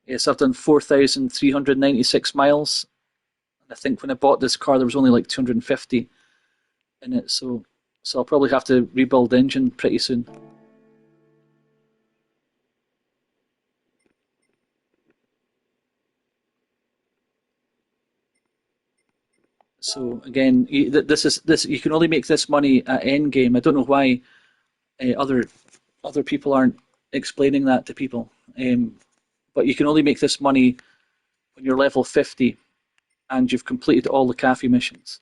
Yes, I've done 4,396 miles. I think when I bought this car, there was only like 250 in it, so I'll probably have to rebuild the engine pretty soon. So again, this you can only make this money at Endgame. I don't know why other people aren't explaining that to people. But you can only make this money when you're level 50 and you've completed all the cafe missions.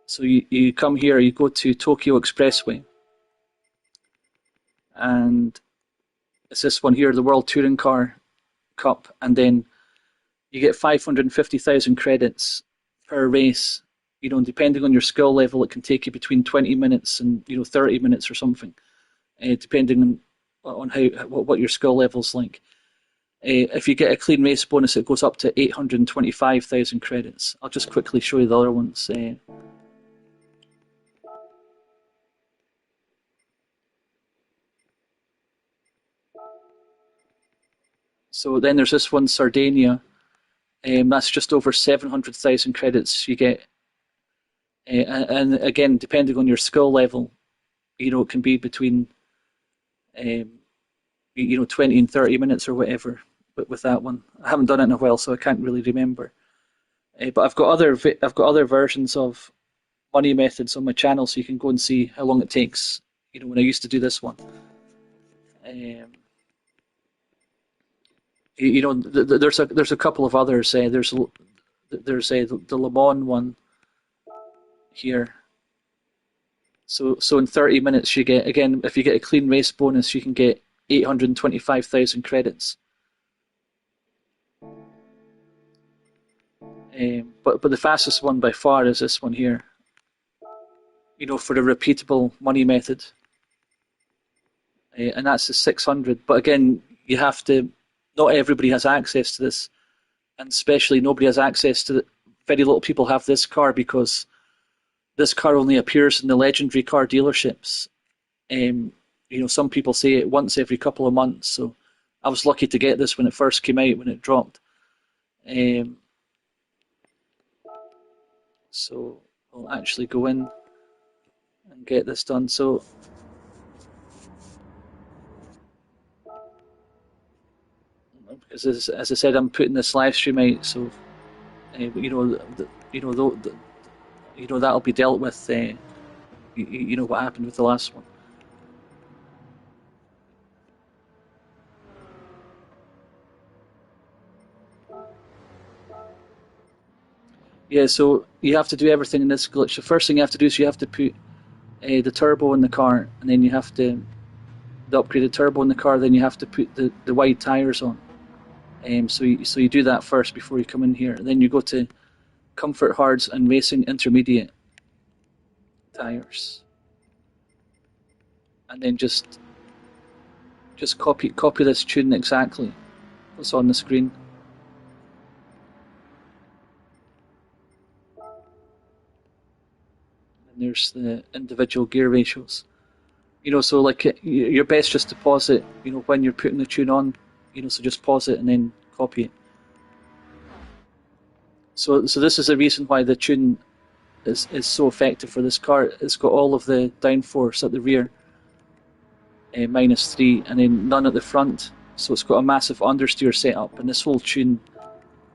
So you come here, you go to Tokyo Expressway, and it's this one here, the World Touring Car Cup, and then you get 550,000 credits per race. You know, depending on your skill level, it can take you between 20 minutes and 30 minutes or something, depending on how what your skill level's like. If you get a clean race bonus, it goes up to 825,000 credits. I'll just quickly show you the other ones. So then there's this one, Sardinia. That's just over 700,000 credits you get. And again, depending on your skill level, it can be between, 20 and 30 minutes or whatever. But with that one, I haven't done it in a while, so I can't really remember. But I've got other versions of money methods on my channel, so you can go and see how long it takes. When I used to do this one. Um, there's a couple of others. There's the Le Mans one here. So in 30 minutes you get, again, if you get a clean race bonus, you can get 825,000 credits. But the fastest one by far is this one here. For the repeatable money method, and that's the 600. But again, you have to. Not everybody has access to this, and especially nobody has access to. Very little people have this car because this car only appears in the legendary car dealerships. Some people say it once every couple of months. So I was lucky to get this when it first came out, when it dropped. Um, so I'll actually go in and get this done. So because as I said, I'm putting this live stream out, so you know, that'll be dealt with. You know what happened with the last one. Yeah, so you have to do everything in this glitch. The first thing you have to do is you have to put the turbo in the car, and then you have to the upgraded turbo in the car. Then you have to put the wide tires on. So you do that first before you come in here. Then you go to comfort hards and racing intermediate tires, and then just copy this tune exactly what's on the screen. And there's the individual gear ratios. So like you're best just to pause it. When you're putting the tune on. So just pause it and then copy it. So this is the reason why the tune is so effective for this car. It's got all of the downforce at the rear, -3, and then none at the front. So it's got a massive understeer setup, and this whole tune,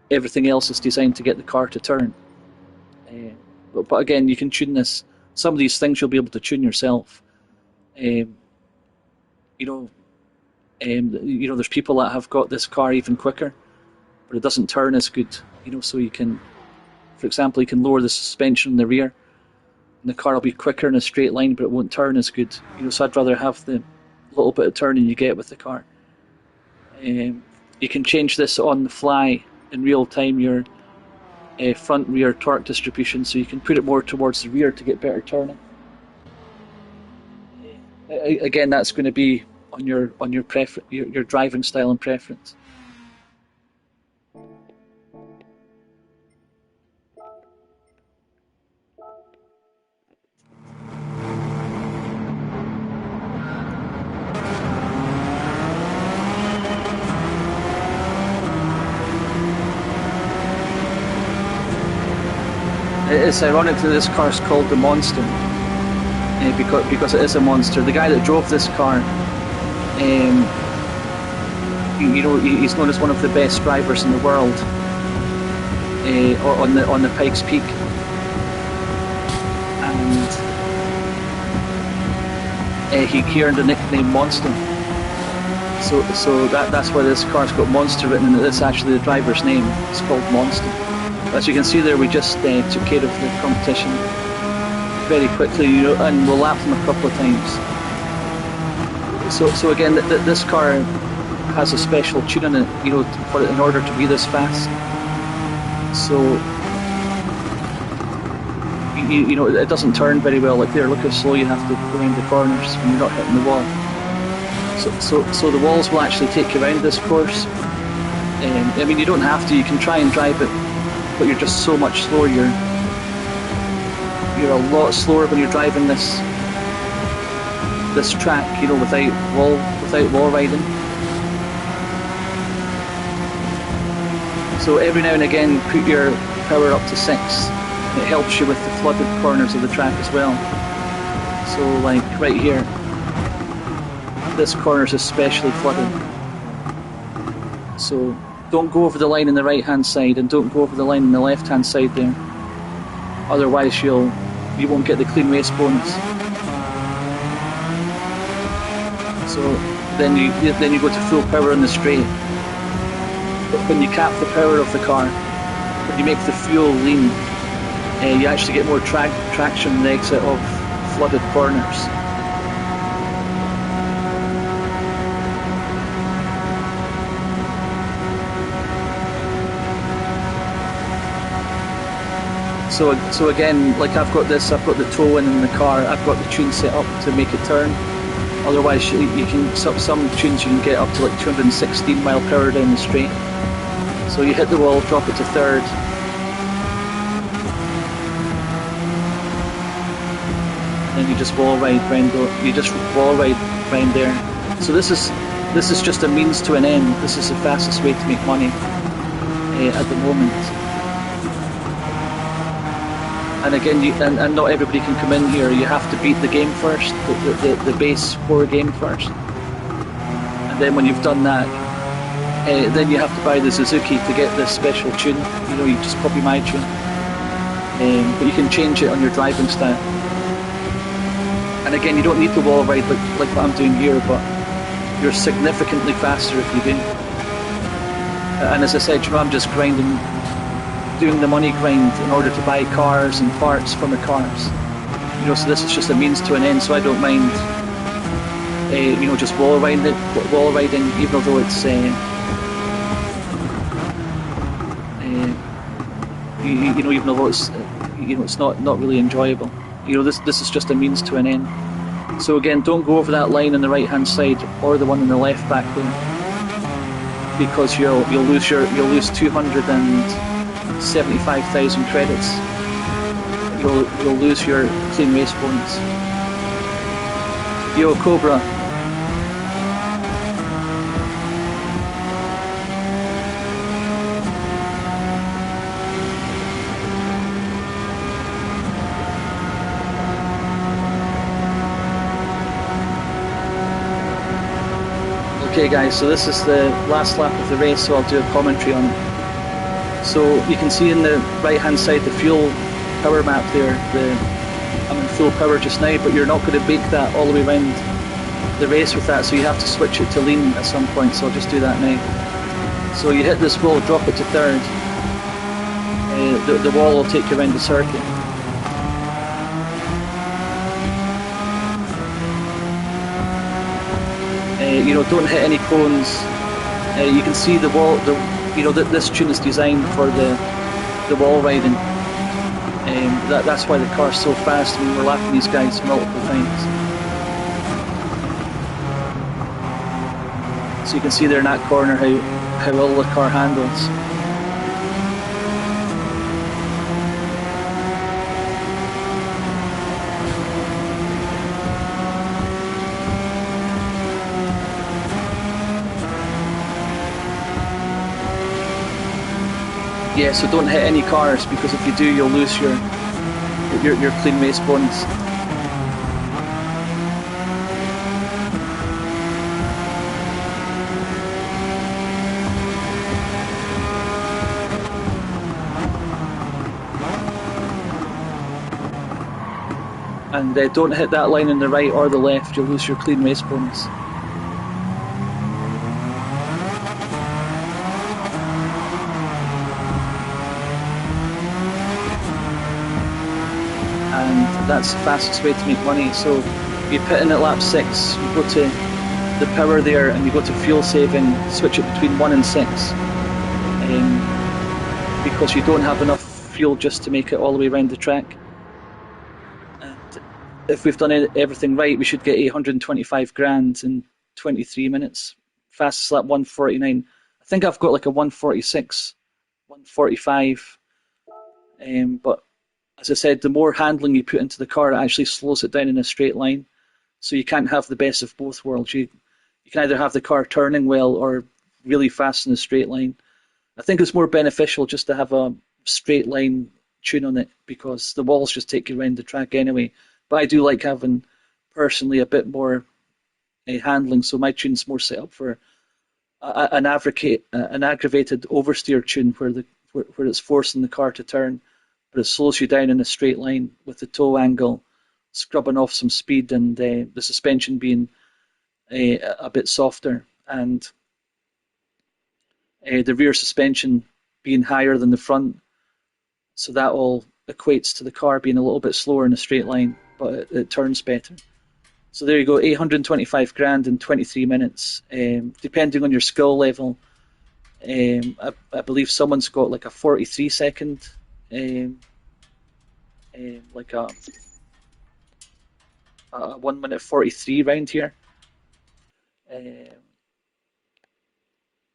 everything else is designed to get the car to turn. But again, you can tune this. Some of these things you'll be able to tune yourself. Um, you know, there's people that have got this car even quicker, but it doesn't turn as good. So you can, for example, you can lower the suspension in the rear, and the car will be quicker in a straight line, but it won't turn as good. So I'd rather have the little bit of turning you get with the car. You can change this on the fly in real time, your front rear torque distribution, so you can put it more towards the rear to get better turning. Again, that's going to be on your driving style and preference. It's ironic that this car is called the Monster, because it is a monster. The guy that drove this car, he's known as one of the best drivers in the world on the Pikes Peak, and he earned the nickname Monster. So that's why this car's got Monster written in it. That's actually the driver's name. It's called Monster. As you can see there, we just took care of the competition very quickly, and we'll lap them a couple of times. So again, this car has a special tune in it, in order to be this fast. So it doesn't turn very well. Like there, look how slow you have to go around the corners when you're not hitting the wall. So the walls will actually take you around this course. I mean, you don't have to. You can try and drive it, but you're just so much slower. You're a lot slower when you're driving this track, without wall riding. So every now and again, put your power up to 6. It helps you with the flooded corners of the track as well. So like right here, this corner is especially flooded. So don't go over the line on the right hand side, and don't go over the line on the left hand side there. Otherwise you won't get the clean race bonus. So then you go to full power on the straight. But when you cap the power of the car, when you make the fuel lean, you actually get more traction on the exit of flooded corners. So again, like I've got the toe in the car, I've got the tune set up to make it turn. Otherwise, you can some tunes you can get up to like 216 mile per hour down the straight. So you hit the wall, drop it to third. Then you just wall ride round there. So this is just a means to an end. This is the fastest way to make money at the moment. And again, and not everybody can come in here. You have to beat the game first, the base 4 game first. And then when you've done that, then you have to buy the Suzuki to get this special tune. You just copy my tune. But you can change it on your driving style. And again, you don't need the wall ride like what I'm doing here, but you're significantly faster if you do. And as I said, I'm just doing the money grind in order to buy cars and parts from the cars. So this is just a means to an end. So I don't mind, just wall riding, even though it's even though it's not really enjoyable. This is just a means to an end. So again, don't go over that line on the right hand side or the one on the left back there, because you'll lose 275,000 credits. You'll lose your clean race points. Yo, Cobra. Okay guys, so this is the last lap of the race, so I'll do a commentary on it. So you can see in the right hand side the fuel power map there. I'm in full power just now, but you're not going to bake that all the way around the race with that, so you have to switch it to lean at some point, so I'll just do that now. So you hit this wall, drop it to third. The wall will take you around the circuit. Don't hit any cones. You can see the wall. This tune is designed for the wall riding. That's why the car's so fast. I mean, we're lapping these guys multiple times. So you can see there in that corner how well the car handles. Yeah, so don't hit any cars, because if you do, you'll lose your your clean race bonus. And don't hit that line on the right or the left, you'll lose your clean race bonus. And that's the fastest way to make money. So you put in at lap 6, you go to the power there and you go to fuel saving, switch it between 1 and 6, because you don't have enough fuel just to make it all the way around the track. And if we've done everything right, we should get 125 grand in 23 minutes. Fastest lap 149. I think I've got like a 146, 145, but as I said, the more handling you put into the car, it actually slows it down in a straight line. So you can't have the best of both worlds. You can either have the car turning well or really fast in a straight line. I think it's more beneficial just to have a straight line tune on it because the walls just take you around the track anyway. But I do like having, personally, a bit more handling, so my tune's more set up for an aggravated oversteer tune where it's forcing the car to turn, but it slows you down in a straight line with the toe angle, scrubbing off some speed, and the suspension being a bit softer, and the rear suspension being higher than the front. So that all equates to the car being a little bit slower in a straight line, but it turns better. So there you go, 825 grand in 23 minutes. Depending on your skill level, I believe someone's got like a 43 second, like a 1 minute 43 round here.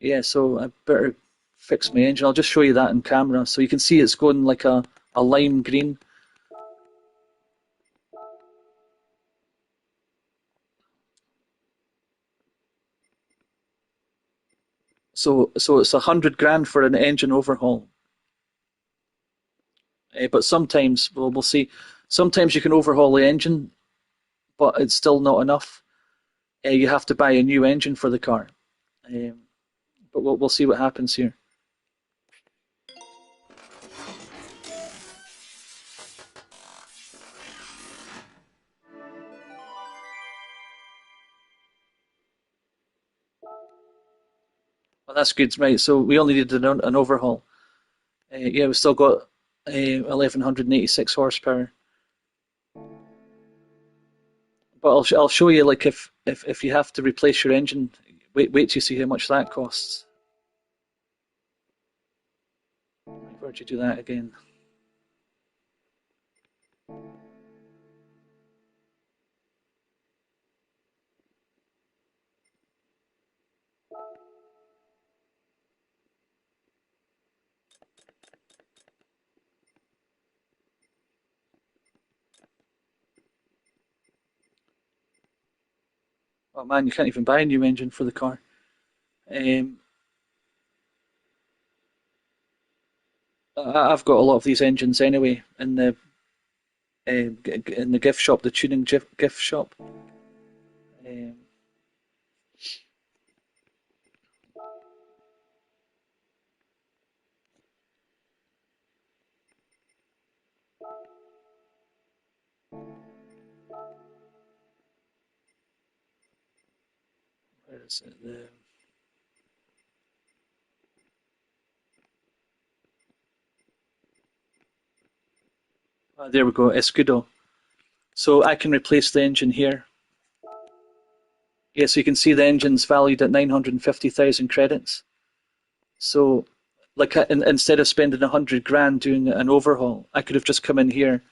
Yeah, so I better fix my engine. I'll just show you that in camera. So you can see it's going like a lime green. So it's 100 grand for an engine overhaul. But sometimes, well, we'll see. Sometimes you can overhaul the engine, but it's still not enough. You have to buy a new engine for the car. But we'll see what happens here. Well, that's good, right? So we only needed an overhaul. Yeah, we've still got 1186 horsepower. But I'll show you, like, if you have to replace your engine, wait till you see how much that costs. Where'd you do that again? Oh man, you can't even buy a new engine for the car. Um, I've got a lot of these engines anyway in the gift shop, the tuning gift shop. Um, where is it? There we go, Escudo. So I can replace the engine here. Yeah, so you can see the engine's valued at 950,000 credits. So, like, instead of spending 100 grand doing an overhaul, I could have just come in here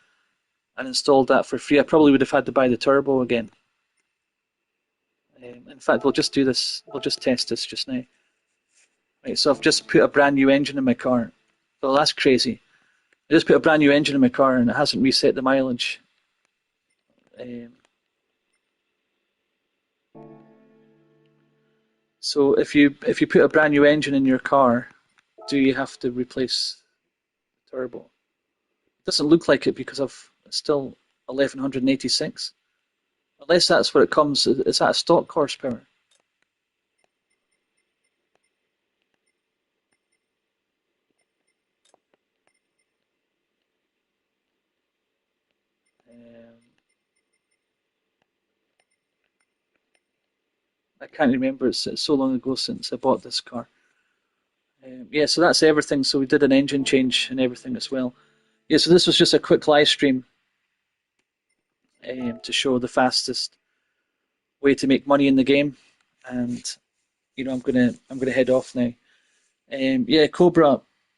and installed that for free. I probably would have had to buy the turbo again. In fact, we'll just do this. We'll just test this just now. Right, so I've just put a brand new engine in my car. Well, that's crazy. I just put a brand new engine in my car and it hasn't reset the mileage. So if you put a brand new engine in your car, do you have to replace the turbo? It doesn't look like it because It's still 1186. Unless that's what it comes. Is that a stock horsepower? Um, I can't remember. It's so long ago since I bought this car. Yeah, so that's everything. So we did an engine change and everything as well. Yeah, so this was just a quick live stream to show the fastest way to make money in the game. And I'm gonna head off now. Yeah, Cobra.